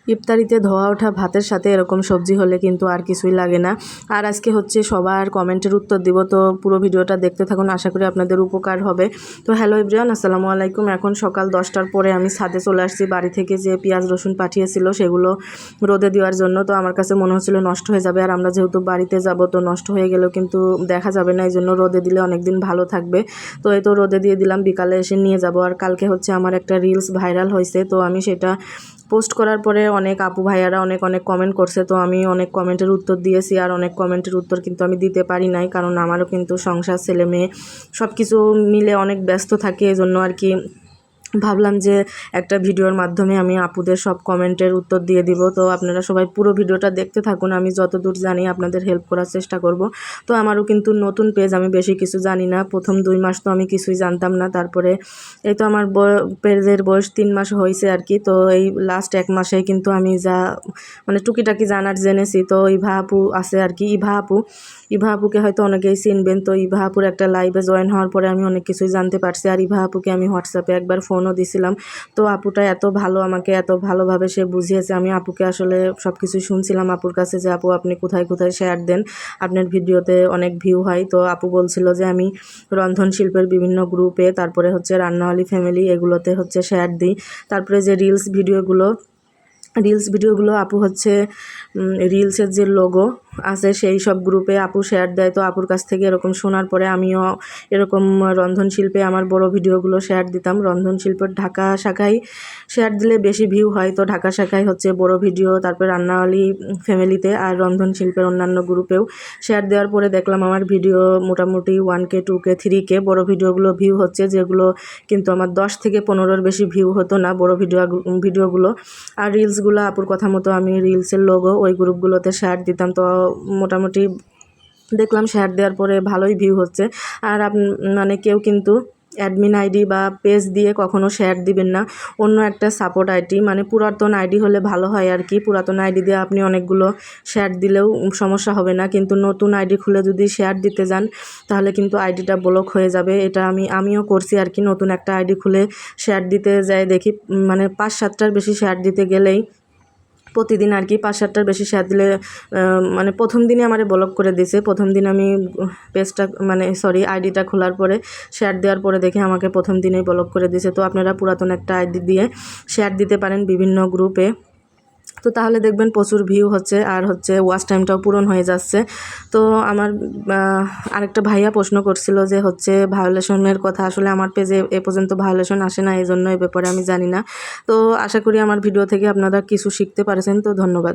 ইফতারিতে ধোয়া ওঠা ভাতের সাথে এরকম সবজি হলে কিন্তু আর কিছুই লাগে না। আর আজকে হচ্ছে সবার কমেন্টের উত্তর দিব, তো পুরো ভিডিওটা দেখতে থাকুন, আশা করি আপনাদের উপকার হবে। তো হ্যালো এভরিওয়ান, আসসালামু আলাইকুম। এখন সকাল 10টার পরে আমি ছাদে চলে আসছি। বাড়ি থেকে যে পেঁয়াজ রসুন পাঠিয়েছিল সেগুলো রোদে দেওয়ার জন্য। তো আমার কাছে মনে হচ্ছিল নষ্ট হয়ে যাবে, আর আমরা যেহেতু বাড়িতে যাব তো নষ্ট হয়ে গেলেও কিন্তু দেখা যাবে না, এই জন্য রোদে দিলে অনেক দিন ভালো থাকবে। তো এই তো রোদে দিয়ে দিলাম, বিকালে এসে নিয়ে যাব। আর কালকে হচ্ছে আমার একটা রিলস ভাইরাল হয়েছে, তো আমি সেটা পোস্ট করার পরে অনেক আপু ভাইয়ারা অনেক কমেন্ট করছে। তো আমি অনেক কমেন্টের উত্তর দিয়েছি, আর অনেক কমেন্টের উত্তর কিন্তু আমি দিতে পারি নাই, কারণ আমারও কিন্তু সংসার ছেলে মেয়ে সব কিছু মিলে অনেক ব্যস্ত থাকে। এজন্য আর কি ভাবলাম যে একটা ভিডিওর মাধ্যমে আমি আপুদের সব কমেন্টের উত্তর দিয়ে দিব। তো আপনারা সবাই পুরো ভিডিওটা দেখতে থাকুন, আমি যতদূর জানি আপনাদের হেল্প করার চেষ্টা করব। তো আমারও কিন্তু নতুন পেজ, আমি বেশি কিছু জানি না। প্রথম 2 মাস তো আমি কিছুই জানতাম না, তারপরে এই তো আমার পেজের বয়স 3 মাস হয়েছে আর কি। তো এই লাস্ট 1 মাসে কিন্তু আমি যা মানে টুকিটাকি জানার জেনেছি। তো ইভা আপু আছে আর কি, ইভা আপুকে হয়তো অনেকেই চিনবেন। তো ইভা আপুর একটা লাইভে জয়েন হওয়ার পরে আমি অনেক কিছুই জানতে পারছি। আর ইভা আপুকে আমি হোয়াটসঅ্যাপে একবার ফোনও দিছিলাম। তো আপুটা এত ভালো, আমাকে এত ভালোভাবে সে বুঝিয়েছে। আমি আপুকে আসলে সব কিছুই শুনছিলাম আপুর কাছে, যে আপু আপনি কোথায় কোথায় শেয়ার দেন, আপনার ভিডিওতে অনেক ভিউ হয়। তো আপু বলছিল যে আমি রন্ধন শিল্পের বিভিন্ন গ্রুপে, তারপরে হচ্ছে রান্নাওয়ালি ফ্যামিলি, এগুলোতে হচ্ছে শেয়ার দিই। তারপরে যে রিলস ভিডিওগুলো আপু হচ্ছে রিলসের যে লোগো আছে সেই সব গ্রুপে আপু শেয়ার দেয়। তো আপুর কাছ থেকে এরকম শোনার পরে আমিও এরকম রন্ধন শিল্পে আমার বড় ভিডিওগুলো শেয়ার দিতাম। রন্ধন শিল্পের ঢাকা শাখায় শেয়ার দিলে বেশি ভিউ হয়, তো ঢাকা শাখায় হচ্ছে বড় ভিডিও, তারপর রান্নাওয়ালি ফ্যামিলিতে আর রন্ধন শিল্পের অন্যান্য গ্রুপেও শেয়ার দেওয়ার পরে দেখলাম আমার ভিডিও মোটামুটি 1K 2K 3K বড় ভিডিওগুলো ভিউ হচ্ছে, যেগুলো কিন্তু আমার 10 থেকে 15-এর বেশি ভিউ হতো না বড় ভিডিওগুলো। আর রিলসগুলো আপুর কথা মতো আমি রিলসের লোগো ওই গ্রুপগুলোতে শেয়ার দিতাম। তো মোটামুটি দেখলাম শেয়ার দেওয়ার পরে ভালোই ভিউ হচ্ছে। আর মানে কেউ কিন্তু অ্যাডমিন আইডি বা পেজ দিয়ে কখনো শেয়ার দিবেন না, অন্য একটা সাপোর্ট আইডি, মানে পুরাতন আইডি হলে ভালো হয় আর কি। পুরাতন আইডি দিয়ে আপনি অনেকগুলো শেয়ার দিলেও সমস্যা হবে না, কিন্তু নতুন আইডি খুলে যদি শেয়ার দিতে যান তাহলে কিন্তু আইডিটা ব্লক হয়ে যাবে। এটা আমিও করছি আর কি। নতুন একটা আইডি খুলে শেয়ার দিতে যাই, দেখি মানে 5-7টার বেশি শেয়ার দিতে গেলেই প্রতিদিন আর কি 5-7টার বেশি শেয়ার দিলে মানে প্রথম দিনে আমারে ব্লক করে দিয়েছে। প্রথম দিন আমি পেজটা আইডিটা খোলার পরে শেয়ার দেওয়ার পরে দেখে আমাকে প্রথম দিনেই ব্লক করে দিয়েছে। তো আপনারা পুরাতন একটা আইডি দিয়ে শেয়ার দিতে পারেন বিভিন্ন গ্রুপে, তো তাহলে দেখবেন প্রচুর ভিউ হচ্ছে, আর হচ্ছে ওয়াচ টাইমটাও পূরণ হয়ে যাচ্ছে। তো আমার আরেকটা ভাইয়া প্রশ্ন করছিল যে হচ্ছে ভায়োলেশনের কথা, আসলে আমার পেজে এ পর্যন্ত ভায়োলেশন আসে না, এই জন্য এ ব্যাপারে আমি জানি না। তো আশা করি আমার ভিডিও থেকে আপনারা কিছু শিখতে পারছেন। তো ধন্যবাদ।